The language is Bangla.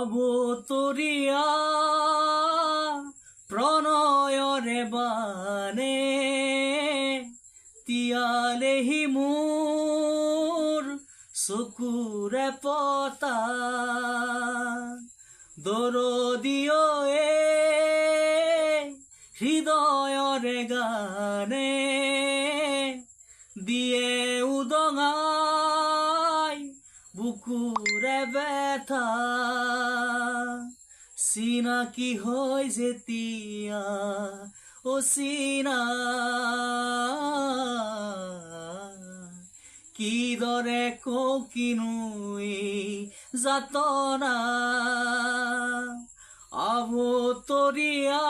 অবতরিয়া প্ৰণয়ৰে বানে তিয়ালেহি মোৰ চকুৰে পতা দৰদিয়ে হৃদয়ৰে গানে দিয়ে উদঙাই বুকুৰে ব্যথা চিনাকি হৈ যেতিয়া অচিনা কিদৰে কওঁ কিনো এই যাতনা অবতৰিয়া